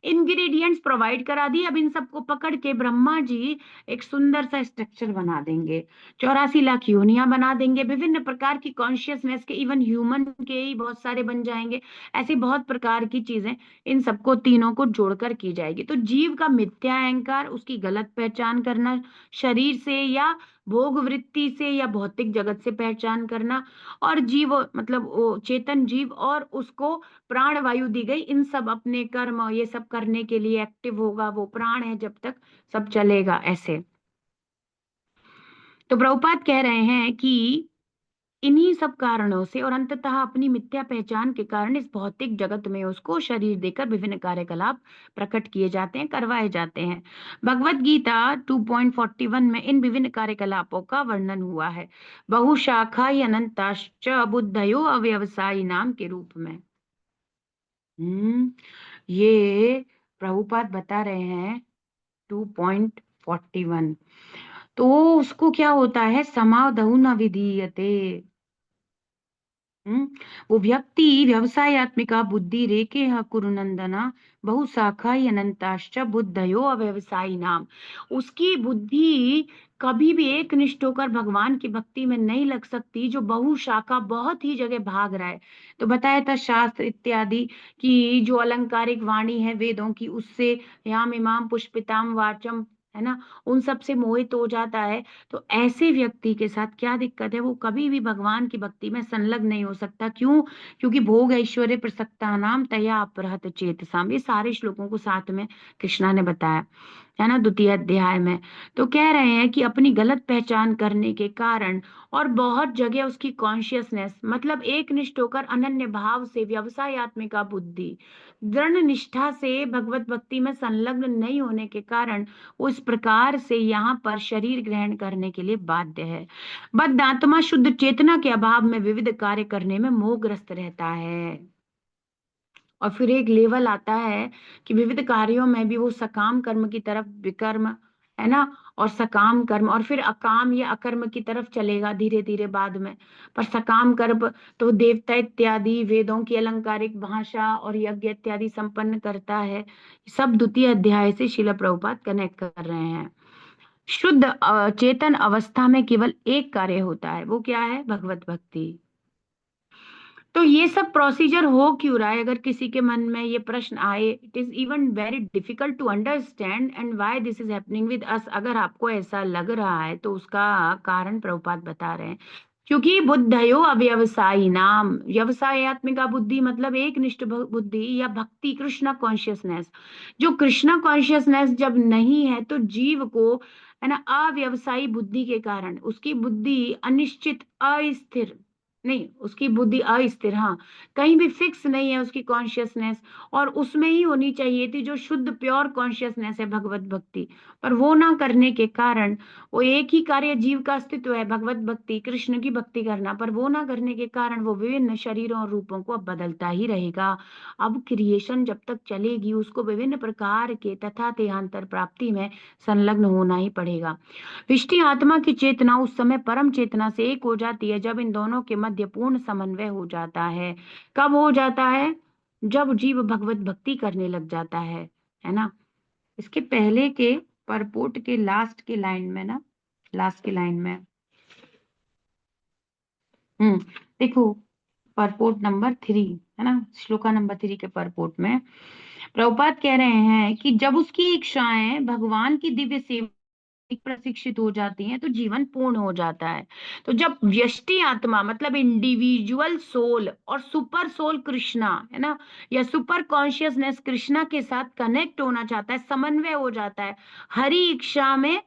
इंग्रेडिएंट्स प्रोवाइड करा दिए। अब इन सबको पकड़ के ब्रह्मा जी एक सुंदर सा स्ट्रक्चर बना देंगे, 84 लाख योनियां बना देंगे, विभिन्न प्रकार की कॉन्शियसनेस के, इवन ह्यूमन के ही बहुत सारे बन जाएंगे। ऐसी बहुत प्रकार की चीजें इन सबको तीनों को जोड़कर की जाएगी। तो जीव का मिथ्या अहंकार, उसकी गलत पहचान करना शरीर से या भोग वृत्ति से या भौतिक जगत से पहचान करना, और जीव मतलब वो चेतन जीव, और उसको प्राण वायु दी गई, इन सब अपने कर्म ये सब करने के लिए एक्टिव होगा, वो प्राण है जब तक सब चलेगा ऐसे। तो प्रभुपाद कह रहे हैं कि इन्हीं सब कारणों से और अंततः अपनी मिथ्या पहचान के कारण इस भौतिक जगत में उसको शरीर देकर विभिन्न कार्यकलाप प्रकट किए जाते हैं, करवाए जाते हैं। भगवत गीता 2.41 में इन विभिन्न कार्यकलापों का वर्णन हुआ है, बहुशाखा अनंताश्च बुद्धयो अव्यवसायी नाम के रूप में। ये प्रभुपाद बता रहे हैं 2.41। तो उसको क्या होता है, समादहु न विधीयते। हम्म वो व्यक्ति व्यवसायत्मिका बुद्धि रेके कुरुनंदना बहुशाखा अनंताश्च बुद्धयो अव्यवसायी नाम। उसकी बुद्धि कभी भी एक निष्ठ होकर भगवान की भक्ति में नहीं लग सकती, जो बहुशाखा बहुत ही जगह भाग रहा है। तो बताया था शास्त्र इत्यादि की जो अलंकारिक वाणी है वेदों की, उससे याम इमाम पुष्पिताम वाचम है ना, उन सब से मोहित हो जाता है, तो ऐसे व्यक्ति के साथ क्या दिक्कत है, वो कभी भी भगवान की भक्ति में संलग्न नहीं हो सकता। क्यों? क्योंकि भोग ऐश्वर्य प्रसक्ता नाम तया अपरहत चेतसाम, ये सारे श्लोकों को साथ में कृष्णा ने बताया, है ना, द्वितीय अध्याय में। तो कह रहे हैं कि अपनी गलत पहचान करने के कारण और बहुत जगह उसकी कॉन्शियसनेस, मतलब एक निष्ठ होकर अनन्य भाव से व्यवसायत्मिका बुद्धि, दृढ़ निष्ठा से भगवत भक्ति में संलग्न नहीं होने के कारण वो इस प्रकार से यहाँ पर शरीर ग्रहण करने के लिए बाध्य है। बद्धात्मा शुद्ध चेतना के अभाव में विविध कार्य करने में मोहग्रस्त रहता है। और फिर एक लेवल आता है कि विविध कार्यों में भी वो सकाम कर्म की तरफ विकर्म, है ना, और सकाम कर्म, और फिर अकाम या अकर्म की तरफ चलेगा धीरे धीरे बाद में। पर सकाम कर्म तो देवता इत्यादि, वेदों की अलंकारिक भाषा और यज्ञ इत्यादि संपन्न करता है। सब द्वितीय अध्याय से शिला प्रभुपाद कनेक्ट कर रहे हैं। शुद्ध चेतन अवस्था में केवल एक कार्य होता है, वो क्या है? भगवत भक्ति। तो ये सब प्रोसीजर हो क्यों रहा है? अगर किसी के मन में ये प्रश्न आए, it is even very difficult to understand and why this is happening with us. अगर आपको ऐसा लग रहा है तो उसका कारण प्रभुपाद बता रहे हैं। क्योंकि बुद्धयो अव्यवसायी नाम, व्यवसायत्मिका बुद्धि मतलब एक निष्ठ बुद्धि या भक्ति, कृष्णा कॉन्शियसनेस। जो कृष्णा कॉन्शियसनेस जब नहीं है तो जीव को, है ना, अव्यवसायी बुद्धि के कारण उसकी बुद्धि अनिश्चित, अस्थिर, नहीं, उसकी बुद्धि अस्थिर, हाँ, कहीं भी फिक्स नहीं है उसकी कॉन्शियसनेस। और उसमें ही होनी चाहिए थी जो शुद्ध प्योर कॉन्शियसनेस है, भगवत भक्ति। पर वो ना करने के कारण वो एक ही कार्य जीव का अस्तित्व है, भगवत भक्ति, कृष्ण की भक्ति करना, पर वो ना करने के कारण वो विभिन्न शरीरों और रूपों को अब बदलता ही रहेगा। अब क्रिएशन जब तक चलेगी उसको विभिन्न प्रकार के तथा देहांतर प्राप्ति में संलग्न होना ही पड़ेगा। विष्टि आत्मा की चेतना उस समय परम चेतना से एक हो जाती है जब इन दोनों के मध्य पूर्ण समन्वय हो जाता है। कब हो जाता है? जब जीव भगवत भक्ति करने लग जाता है ना। इसके पहले के परपोट के लास्ट के लाइन में ना, लास्ट की लाइन में, हम्म, देखो, परपोट नंबर 3, है ना, श्लोका नंबर 3 के परपोट में प्रभुपाद कह रहे हैं कि जब उसकी इच्छाएं भगवान की दिव्य सेवा प्रशिक्षित हो जाती हैं तो जीवन पूर्ण हो जाता है। तो जब व्यष्टि आत्मा मतलब इंडिविजुअल सोल और सुपर सोल कृष्णा, है ना, या सुपर कॉन्शियसनेस कृष्णा के साथ कनेक्ट होना चाहता है, समन्वय हो जाता है, हरि इच्छा में,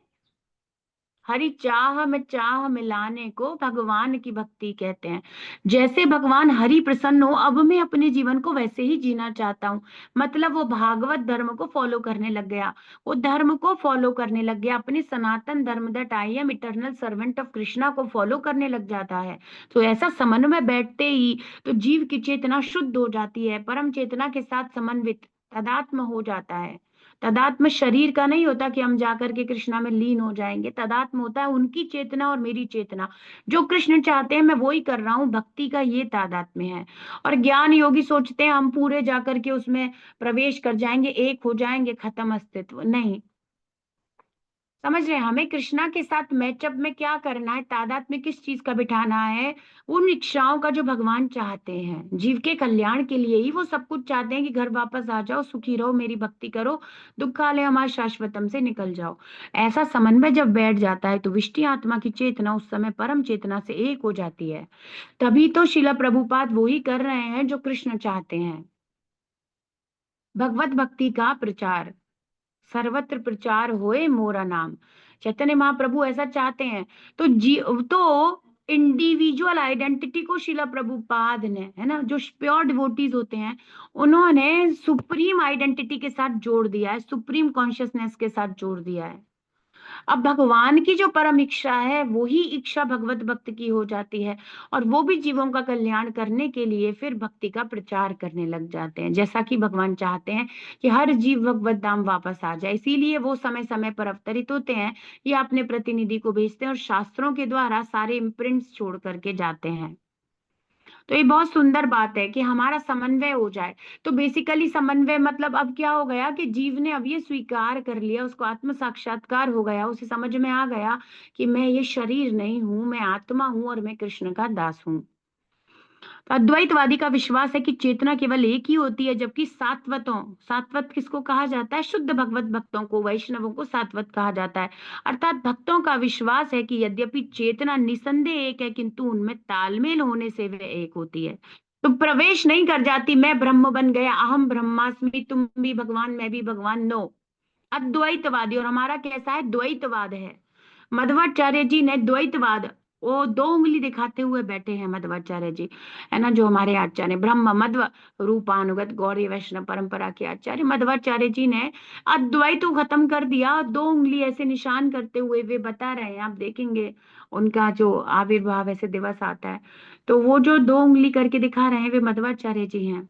हरि चाह में चाह मिलाने को भगवान की भक्ति कहते हैं। जैसे भगवान हरि प्रसन्न हो, अब मैं अपने जीवन को वैसे ही जीना चाहता हूँ, मतलब वो भागवत धर्म को फॉलो करने लग गया, वो धर्म को फॉलो करने लग गया, अपने सनातन धर्म that I am eternal servant of Krishna को फॉलो करने लग जाता है। तो ऐसा समन्वय बैठते ही तो जीव की चेतना शुद्ध हो जाती है, परम चेतना के साथ समन्वित तदात्म हो जाता है। तदात्म शरीर का नहीं होता कि हम जाकर के कृष्णा में लीन हो जाएंगे, तदात्म होता है उनकी चेतना और मेरी चेतना, जो कृष्ण चाहते हैं मैं वही कर रहा हूँ, भक्ति का ये तादात्म्य है। और ज्ञान योगी सोचते हैं हम पूरे जाकर के उसमें प्रवेश कर जाएंगे, एक हो जाएंगे, खत्म अस्तित्व नहीं। समझ रहे हैं? हमें कृष्णा के साथ मैचअप में क्या करना है, तादाद में किस चीज का बिठाना है, उन इच्छाओं का जो भगवान चाहते हैं जीव के कल्याण के लिए ही वो सब कुछ चाहते हैं कि घर वापस आ जाओ, सुखी रहो, मेरी भक्ति करो, दुखालय हमारे शाश्वतम से निकल जाओ। ऐसा समन्वय जब बैठ जाता है तो विष्टि आत्मा की चेतना उस समय परम चेतना से एक हो जाती है। तभी तो शिला प्रभुपाद वही कर रहे हैं जो कृष्ण चाहते हैं, भगवत भक्ति का प्रचार, सर्वत्र प्रचार होए मोरा नाम। चैतन्य महाप्रभु ऐसा चाहते हैं। तो जी, तो इंडिविजुअल आइडेंटिटी को शिला प्रभुपाद ने, है ना, जो प्योर डिवोटीज होते हैं, उन्होंने सुप्रीम आइडेंटिटी के साथ जोड़ दिया है, सुप्रीम कॉन्शियसनेस के साथ जोड़ दिया है। अब भगवान की जो परम इच्छा है वही इच्छा भगवत भक्त की हो जाती है, और वो भी जीवों का कल्याण करने के लिए फिर भक्ति का प्रचार करने लग जाते हैं, जैसा कि भगवान चाहते हैं कि हर जीव भगवत धाम वापस आ जाए। इसीलिए वो समय समय पर अवतरित होते हैं या अपने प्रतिनिधि को भेजते हैं और शास्त्रों के द्वारा सारे इम्प्रिंट्स छोड़ करके जाते हैं। तो ये बहुत सुंदर बात है कि हमारा समन्वय हो जाए। तो बेसिकली समन्वय मतलब अब क्या हो गया कि जीव ने अब ये स्वीकार कर लिया, उसको आत्म साक्षात्कार हो गया, उसे समझ में आ गया कि मैं ये शरीर नहीं हूं, मैं आत्मा हूं और मैं कृष्ण का दास हूं। तो अद्वैतवादी का विश्वास है कि चेतना केवल एक ही होती है, जबकि सात्वतों, सात्वत किसको कहा जाता है? शुद्ध भगवत भक्तों को, वैष्णवों को सात्वत कहा जाता है। अर्थात भक्तों का विश्वास है कि यद्यपि चेतना निसंदेह एक है, किंतु उनमें तालमेल होने से वे एक होती है। तो प्रवेश नहीं कर जाती, मैं ब्रह्म बन गया, अहम ब्रह्मास्मि, तुम भी भगवान मैं भी भगवान, नो। अद्वैतवादी, और हमारा कैसा है? द्वैतवाद है। मध्वाचार्य जी ने द्वैतवाद, वो दो उंगली दिखाते हुए बैठे हैं मध्वाचार्य जी, है ना, जो हमारे आचार्य ब्रह्म मध्व रूपानुगत गौरी वैष्णव परंपरा के आचार्य मध्वाचार्य जी ने अद्वैत को खत्म कर दिया, और दो उंगली ऐसे निशान करते हुए वे बता रहे हैं, आप देखेंगे उनका जो आविर्भाव ऐसे दिवस आता है, तो वो जो दो उंगली करके दिखा रहे हैं वे मध्वाचार्य जी हैं।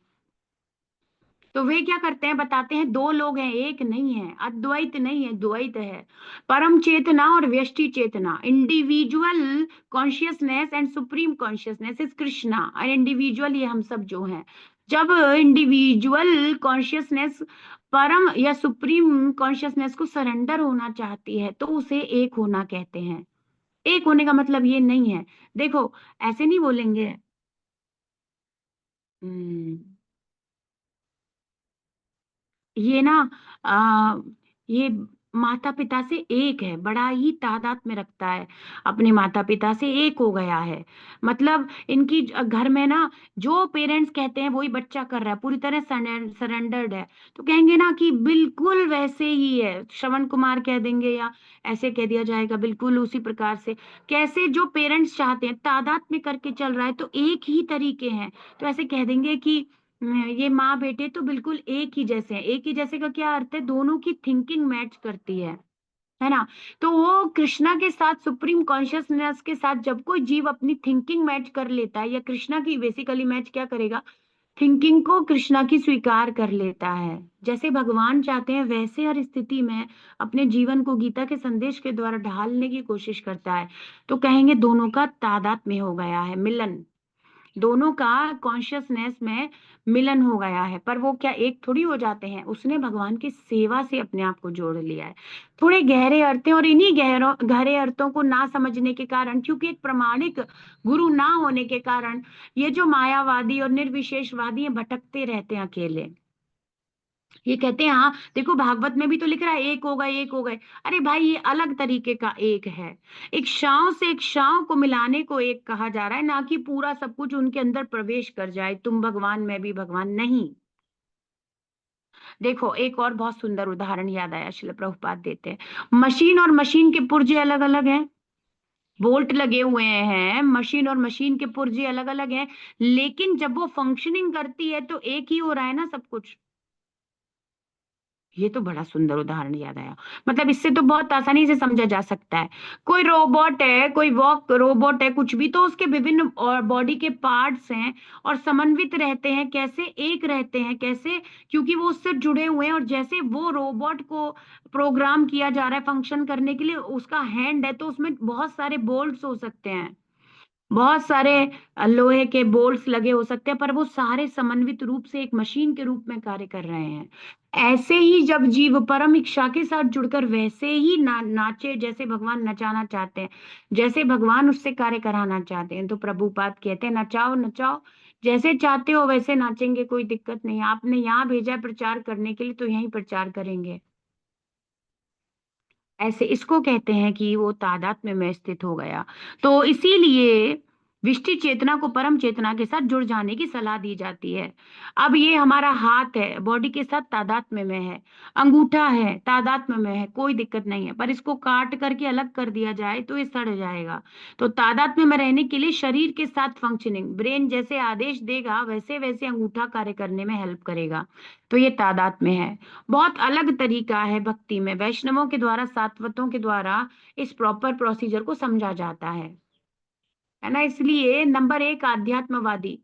तो वे क्या करते हैं? बताते हैं दो लोग हैं, एक नहीं है, अद्वैत नहीं है, द्वैत है। परम चेतना और व्यष्टि चेतना, individual consciousness and supreme consciousness is Krishna, और इंडिविजुअल ये हम सब जो हैं। जब इंडिविजुअल कॉन्शियसनेस परम या सुप्रीम कॉन्शियसनेस को सरेंडर होना चाहती है, तो उसे एक होना कहते हैं। एक होने का मतलब ये नहीं है, देखो, ऐसे नहीं बोलेंगे। हम्म ये ना, आ, ये माता पिता से एक है, बड़ा ही तादाद में रखता है, अपने माता पिता से एक हो गया है। मतलब इनकी घर में ना, जो पेरेंट्स कहते हैं वही बच्चा कर रहा है, पूरी तरह सरेंडर्ड है। तो कहेंगे ना कि बिल्कुल वैसे ही है, श्रवण कुमार कह देंगे, या ऐसे कह दिया जाएगा, बिल्कुल उसी प्रकार से। कैसे जो पेरेंट्स चाहते हैं तादाद में करके चल रहा है, तो एक ही तरीके हैं। तो ऐसे कह देंगे कि ये माँ बेटे तो बिल्कुल एक ही जैसे हैं। एक ही जैसे का क्या अर्थ है? दोनों की थिंकिंग मैच करती है ना। तो वो कृष्णा के साथ, सुप्रीम कॉन्शियसनेस के साथ जब कोई जीव अपनी थिंकिंग मैच कर लेता है, या कृष्णा की बेसिकली मैच क्या करेगा, थिंकिंग को कृष्णा की स्वीकार कर लेता है, जैसे भगवान चाहते हैं वैसे हर स्थिति में अपने जीवन को गीता के संदेश के द्वारा ढालने की कोशिश करता है। तो कहेंगे दोनों का तादाद में हो गया है, मिलन, दोनों का कॉन्शियसनेस में मिलन हो गया है। पर वो क्या एक थोड़ी हो जाते हैं, उसने भगवान की सेवा से अपने आप को जोड़ लिया है। थोड़े गहरे अर्थ हैं, और इन्हीं गहरे अर्थों को ना समझने के कारण, क्योंकि एक प्रमाणिक गुरु ना होने के कारण, ये जो मायावादी और निर्विशेषवादी हैं भटकते रहते हैं अकेले। ये कहते हैं हाँ देखो, भागवत में भी तो लिख रहा है एक हो गए, एक हो गए। अरे भाई, ये अलग तरीके का एक है। एक शाव से एक शाव को मिलाने को एक कहा जा रहा है, ना कि पूरा सब कुछ उनके अंदर प्रवेश कर जाए, तुम भगवान मैं भी भगवान, नहीं। देखो, एक और बहुत सुंदर उदाहरण याद आया, श्रील प्रभुपाद देते हैं, मशीन और मशीन के पुर्जे अलग अलग हैं, बोल्ट लगे हुए हैं, मशीन और मशीन के पुर्जे अलग अलग हैं, लेकिन जब वो फंक्शनिंग करती है तो एक ही हो रहा है ना सब कुछ। ये तो बड़ा सुंदर उदाहरण याद आया। मतलब इससे तो बहुत आसानी से समझा जा सकता है। कोई रोबोट है, कोई वॉक रोबोट है, कुछ भी, तो उसके विभिन्न और बॉडी के पार्ट्स हैं, और समन्वित रहते हैं, कैसे एक रहते हैं, कैसे? क्योंकि वो उससे जुड़े हुए हैं, और जैसे वो रोबोट को प्रोग्राम किया जा रहा है फंक्शन करने के लिए, उसका हैंड है, तो उसमें बहुत सारे बोल्ट्स हो सकते हैं, बहुत सारे लोहे के बोल्ट्स लगे हो सकते हैं, पर वो सारे समन्वित रूप से एक मशीन के रूप में कार्य कर रहे हैं। ऐसे ही जब जीव परम इच्छा के साथ जुड़कर वैसे ही नाचे, जैसे भगवान नचाना चाहते हैं, जैसे भगवान उससे कार्य कराना चाहते हैं, तो प्रभुपाद कहते हैं नचाओ नचाओ, जैसे चाहते हो वैसे नाचेंगे, कोई दिक्कत नहीं। आपने यहाँ भेजा है प्रचार करने के लिए, तो यहीं प्रचार करेंगे। ऐसे इसको कहते हैं कि वो तादात्म्य में स्थित हो गया। तो इसीलिए विष्टि चेतना को परम चेतना के साथ जुड़ जाने की सलाह दी जाती है। अब ये हमारा हाथ है, बॉडी के साथ तादात्म्य में है, अंगूठा है तादात्म्य में है, कोई दिक्कत नहीं है, पर इसको काट करके अलग कर दिया जाए तो ये सड़ जाएगा। तो तादात्म्य में रहने के लिए शरीर के साथ फंक्शनिंग, ब्रेन जैसे आदेश देगा वैसे वैसे अंगूठा कार्य करने में हेल्प करेगा। तो ये तादात्म्य है। बहुत अलग तरीका है भक्ति में, वैष्णवों के द्वारा, सात्वतों के द्वारा इस प्रॉपर प्रोसीजर को समझा जाता है ना। इसलिए नंबर एक आध्यात्मवादी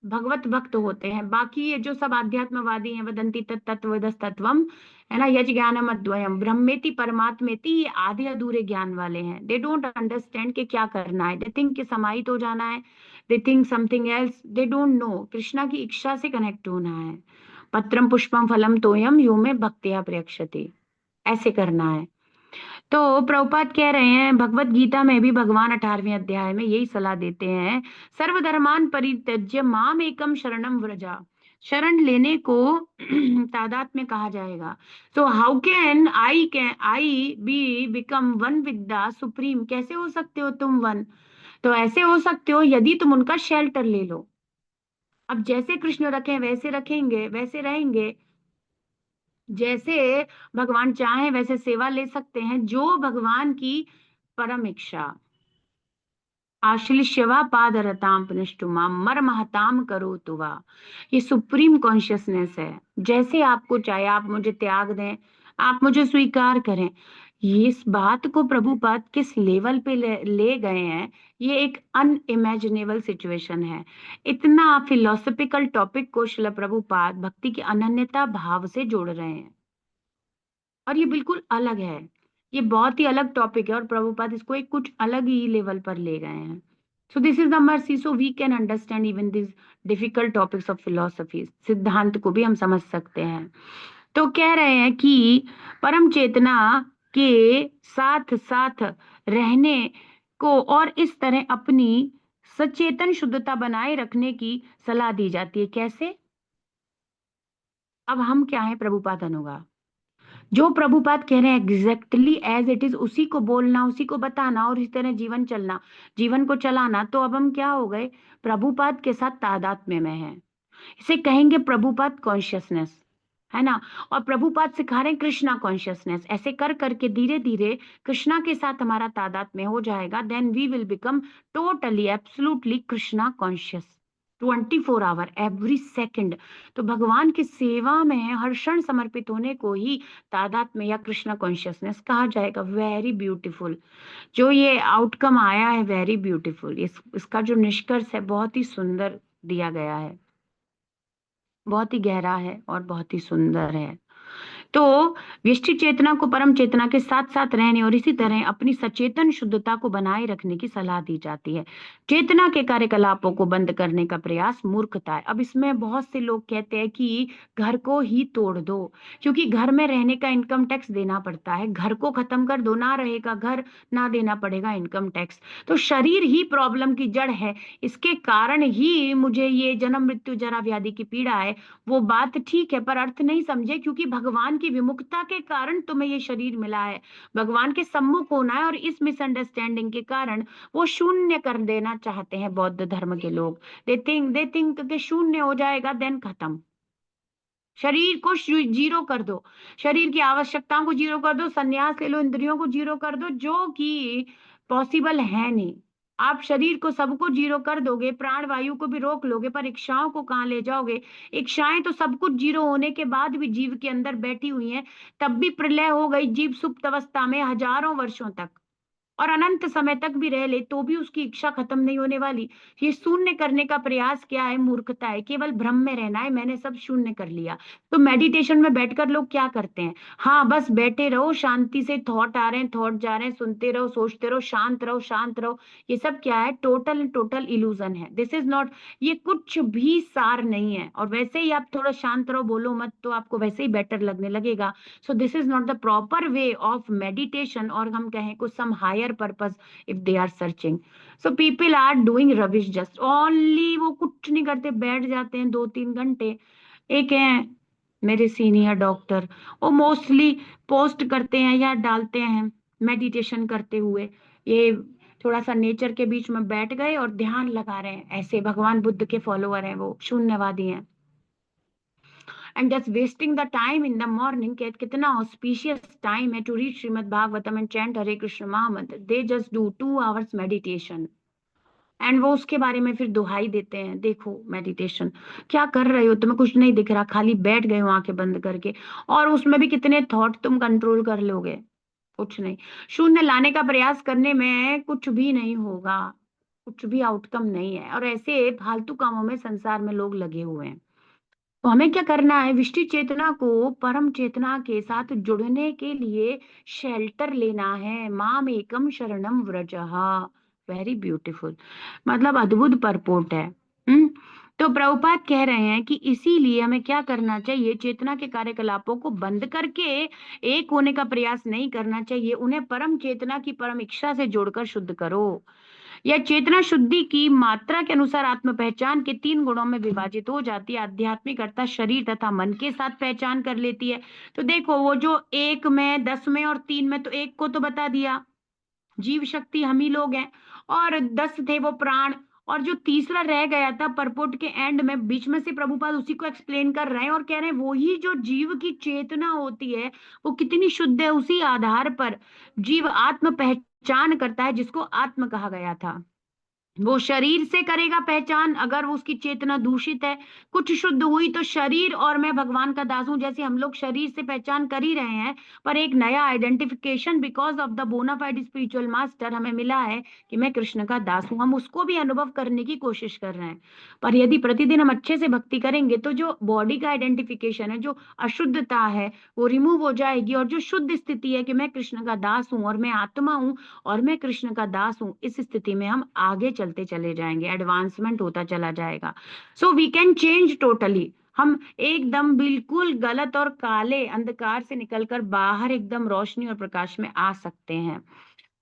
भगवत भक्त होते हैं। बाकी ये जो सब आध्यात्मवादी हैं, वदंती तत्वम, है ना, यज ज्ञानम अद्वयम ब्रह्मेति परमात्मेति, ये आधे अधूरे ज्ञान वाले हैं। दे डोंट अंडरस्टैंड कि क्या करना है, दे थिंक कि समाहित हो जाना है, they think something else, they don't know Krishna की इच्छा से कनेक्ट होना है। पत्रम पुष्पम फलम तोयम यो में भक्तिया प्रयक्षति, ऐसे करना है। तो प्रभुपाद कह रहे हैं भगवत गीता में भी भगवान 18वें अध्याय में यही सलाह देते हैं, सर्वधर्मान परित्यज्य माम एकम शरणम व्रजा। शरण लेने को तादात में कहा जाएगा। So how can I be become one with the supreme, कैसे हो सकते हो तुम वन? तो ऐसे हो सकते हो यदि तुम उनका शेल्टर ले लो। अब जैसे कृष्ण रखें वैसे रखेंगे, वैसे रहेंगे, जैसे भगवान चाहे वैसे सेवा ले सकते हैं, जो भगवान की परम इच्छा। आश्लिष्यवा पादरताम पुनष्टुमा मर महताम करो तुवा, ये सुप्रीम कॉन्शियसनेस है। जैसे आपको चाहे आप मुझे त्याग दें, आप मुझे स्वीकार करें। ये इस बात को प्रभुपाद किस लेवल पे ले गए हैं, ये एक अनइमेजिनेबल सिचुएशन है। इतना फिलोसफिकल टॉपिक को श्रील प्रभुपाद भक्ति की अनन्यता भाव से जोड़ रहे हैं, और ये बिल्कुल अलग है। ये बहुत ही अलग टॉपिक है और प्रभुपाद इसको एक कुछ अलग ही लेवल पर ले गए हैं। So this is the mercy, so we can understand even this difficult topics of philosophy. सिद्धांत को भी हम समझ सकते हैं। तो कह रहे हैं कि परम चेतना के साथ साथ रहने को और इस तरह अपनी सचेतन शुद्धता बनाए रखने की सलाह दी जाती है। कैसे? अब हम क्या है प्रभुपाद अनुगा, जो प्रभुपाद कह रहे हैं एग्जैक्टली एज इट इज उसी को बोलना, उसी को बताना और इस तरह जीवन चलना, जीवन को चलाना। तो अब हम क्या हो गए, प्रभुपाद के साथ तादात्म्य में है। इसे कहेंगे प्रभुपाद कॉन्शियसनेस, है ना। और प्रभुपाद सिखा रहे हैं कृष्णा कॉन्शियसनेस। ऐसे कर करके धीरे धीरे कृष्णा के साथ हमारा तादात्म्य हो जाएगा, then we will become totally absolutely Krishna conscious 24 hour every second. तो भगवान की सेवा में हर क्षण समर्पित होने को ही तादात्म्य या कृष्णा कॉन्शियसनेस कहा जाएगा। वेरी ब्यूटीफुल जो ये आउटकम आया है, वेरी ब्यूटीफुल। इसका जो निष्कर्ष है बहुत ही सुंदर दिया गया है, बहुत ही गहरा है और बहुत ही सुंदर है। तो व्यष्टि चेतना को परम चेतना के साथ साथ रहने और इसी तरह अपनी सचेतन शुद्धता को बनाए रखने की सलाह दी जाती है। चेतना के कार्यकलापों को बंद करने का प्रयास मूर्खता है। अब इसमें बहुत से लोग कहते हैं कि घर को ही तोड़ दो, क्योंकि घर में रहने का इनकम टैक्स देना पड़ता है। घर को खत्म कर दो, ना रहेगा घर, ना देना पड़ेगा इनकम टैक्स। तो शरीर ही प्रॉब्लम की जड़ है, इसके कारण ही मुझे ये जन्म मृत्यु जरा व्याधि की पीड़ा है। वो बात ठीक है, पर अर्थ नहीं समझे, क्योंकि भगवान की विमुखता के कारण तुम्हें ये शरीर मिला है। भगवान के सम्मुख होना है, और इस मिसअंडरस्टैंडिंग के कारण वो शून्य कर देना चाहते हैं बौद्ध धर्म के लोग। दे थिंक कि शून्य हो जाएगा देन खत्म। शरीर को जीरो कर दो, शरीर की आवश्यकताओं को जीरो कर दो, संन्यास ले लो, इंद्रियों को जीरो कर दो, जो कि पॉसिबल है नहीं। आप शरीर को सबको जीरो कर दोगे, प्राण वायु को भी रोक लोगे, पर इच्छाओं को कहाँ ले जाओगे? इच्छाएं तो सब कुछ जीरो होने के बाद भी जीव के अंदर बैठी हुई हैं। तब भी प्रलय हो गई, जीव सुप्त अवस्था में हजारों वर्षों तक और अनंत समय तक भी रह ले तो भी उसकी इच्छा खत्म नहीं होने वाली। ये शून्य करने का प्रयास क्या है? मूर्खता है। केवल भ्रम में रहना है, मैंने सब शून्य कर लिया। तो मेडिटेशन में बैठकर लोग क्या करते हैं? हाँ, बस बैठे रहो, शांति से थॉट आ रहे हैं, थॉट जा रहे हैं, सुनते रहो, सोचते रहो, शांत रहो, शांत रहो। ये सब क्या है? टोटल टोटल इल्यूजन है। दिस इज नॉट, ये कुछ भी सार नहीं है। और वैसे ही आप थोड़ा शांत रहो, बोलो मत, तो आपको वैसे ही बेटर लगने लगेगा। So this is not the proper way of meditation, और हम कहें कुछ some higher purpose if they are searching. So people are doing rubbish just only, वो कुछ नहीं करते, बैठ जाते हैं 2-3 घंटे। एक है मेरे सीनियर डॉक्टर, वो मोस्टली पोस्ट करते हैं या डालते हैं मेडिटेशन करते हुए, ये थोड़ा सा नेचर के बीच में बैठ गए और ध्यान लगा रहे हैं। ऐसे भगवान बुद्ध के फॉलोअर हैं, वो शून्यवादी हैं। And just wasting the time in the morning, कितना ऑस्पिशियस टाइम है to read Shrimad Bhagavatam and chant Hare Krishna Mahamantra. They just do 2 hours meditation, and वो उसके बारे में फिर दुहाई देते हैं, देखो मेडिटेशन क्या कर रहे हो, तुम्हें कुछ नहीं दिख रहा, खाली बैठ गए हो आंखें बंद करके, और उसमें भी कितने थॉट तुम कंट्रोल कर लोगे? कुछ नहीं। शून्य लाने का प्रयास करने में कुछ भी नहीं होगा, कुछ भी आउटकम नहीं है। और ऐसे फालतू कामों में संसार में लोग लगे हुए हैं। तो हमें क्या करना है? विष्टि चेतना को परम चेतना के साथ जुड़ने के लिए शेल्टर लेना है। माम एकम शरणम व्रजः। वेरी ब्यूटीफुल, मतलब अद्भुत परपोर्ट है। तो प्रभुपाद कह रहे हैं कि इसीलिए हमें क्या करना चाहिए, चेतना के कार्यकलापों को बंद करके एक होने का प्रयास नहीं करना चाहिए, उन्हें परम चेतना की परम इच्छा से जोड़कर शुद्ध करो। यह चेतना शुद्धि की मात्रा के अनुसार आत्म पहचान के 3 गुणों में विभाजित हो जाती है। आध्यात्मिक अर्थात शरीर तथा मन के साथ पहचान कर लेती है। तो देखो, वो जो 1 में, 10 में और 3 में, तो एक को तो बता दिया, जीव शक्ति हम ही लोग हैं, और 10 थे वो प्राण, और जो तीसरा रह गया था परपोर्ट के एंड में, बीच में से प्रभुपाद उसी को एक्सप्लेन कर रहे हैं और कह रहे हैं वही जो जीव की चेतना होती है वो कितनी शुद्ध है, उसी आधार पर जीव आत्म पहचान करता है, जिसको आत्म कहा गया था। वो शरीर से करेगा पहचान, अगर उसकी चेतना दूषित है, कुछ शुद्ध हुई तो शरीर और मैं भगवान का दास हूं, जैसे हम लोग शरीर से पहचान कर ही रहे हैं, पर एक नया identification because of the bona fide spiritual master हमें मिला है कि मैं कृष्ण का दास हूं, हम उसको भी अनुभव करने की कोशिश कर रहे हैं। पर यदि प्रतिदिन हम अच्छे से भक्ति करेंगे तो जो बॉडी का आइडेंटिफिकेशन है, जो अशुद्धता है, वो रिमूव हो जाएगी, और जो शुद्ध स्थिति है कि मैं कृष्ण का दास हूं और मैं आत्मा हूं और मैं कृष्ण का दास हूं, इस स्थिति में हम आगे चलते चले जाएंगे, एडवांसमेंट होता चला जाएगा। So we can change totally. हम एकदम बिल्कुल गलत और काले अंधकार से निकलकर बाहर एकदम रोशनी और प्रकाश में आ सकते हैं।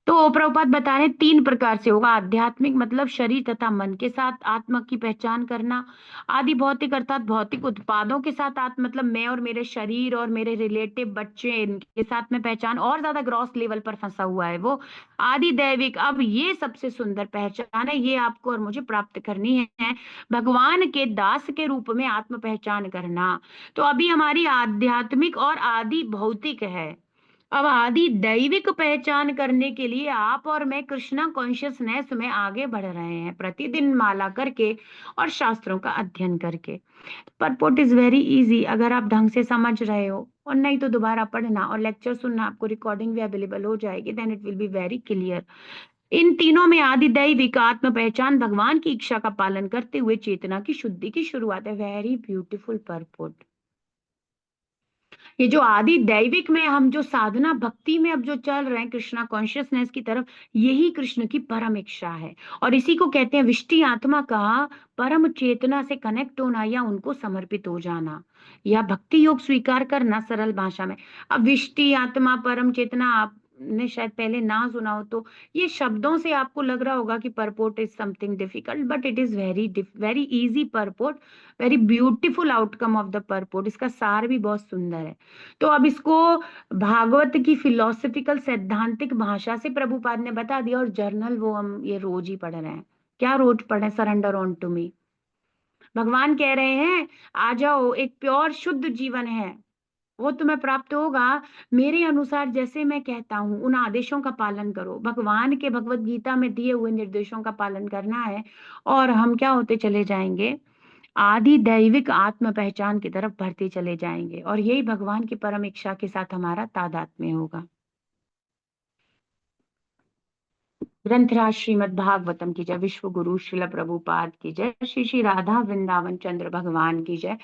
तो प्रभुपाद बता रहे हैं 3 प्रकार से होगा। आध्यात्मिक मतलब शरीर तथा मन के साथ आत्मा की पहचान करना। आदि भौतिक अर्थात भौतिक उत्पादों के साथ आत्मा, मतलब मैं और मेरे शरीर और मेरे रिलेटिव बच्चे, इनके साथ में पहचान, और ज्यादा ग्रॉस लेवल पर फंसा हुआ है वो। आदि दैविक, अब ये सबसे सुंदर पहचान है, ये आपको और मुझे प्राप्त करनी है, भगवान के दास के रूप में आत्म पहचान करना। तो अभी हमारी आध्यात्मिक और आदि भौतिक है। अब आदि दैविक पहचान करने के लिए आप और मैं कृष्णा कॉन्शियसनेस में आगे बढ़ रहे हैं, प्रतिदिन माला करके और शास्त्रों का अध्ययन करके। परपोर्ट इज वेरी इजी अगर आप ढंग से समझ रहे हो, और नहीं तो दोबारा पढ़ना और लेक्चर सुनना, आपको रिकॉर्डिंग भी अवेलेबल हो जाएगी, then it will be very clear. इन तीनों में आदि दैविक आत्म पहचान भगवान की इच्छा का पालन करते हुए चेतना की शुद्धि की शुरुआत है। Very beautiful purport. ये जो आदि दैविक में हम जो साधना भक्ति में अब जो चल रहे हैं कृष्णा कॉन्शियसनेस की तरफ, यही कृष्ण की परम इच्छा है, और इसी को कहते हैं विष्टि आत्मा का परम चेतना से कनेक्ट होना या उनको समर्पित हो जाना, या भक्ति योग स्वीकार करना सरल भाषा में। अब विष्टि आत्मा परम चेतना आपने शायद पहले ना सुना हो, तो ये शब्दों से आपको लग रहा होगा कि purport is something difficult, but it is very very easy purport, very beautiful outcome of the purport. इसका सार भी बहुत सुंदर है। तो अब इसको भागवत की फिलोसफिकल सैद्धांतिक भाषा से प्रभुपाद ने बता दिया, और जर्नल वो हम ये रोज ही पढ़ रहे हैं। क्या रोज पढ़े? Surrender unto me. भगवान कह रहे हैं आ जाओ, एक प्योर शुद्ध जीवन है, वो तुम्हें प्राप्त होगा मेरे अनुसार, जैसे मैं कहता हूं उन आदेशों का पालन करो। भगवान के भगवत गीता में दिए हुए निर्देशों का पालन करना है, और हम क्या होते चले जाएंगे, आदि दैविक आत्म पहचान की तरफ बढ़ते चले जाएंगे, और यही भगवान की परम इच्छा के साथ हमारा तादात्म्य होगा। ग्रंथराज श्रीमद् भागवतम की जय, विश्व गुरु श्रील प्रभुपाद की जय, श्री श्री राधा वृंदावन चंद्र भगवान की जय।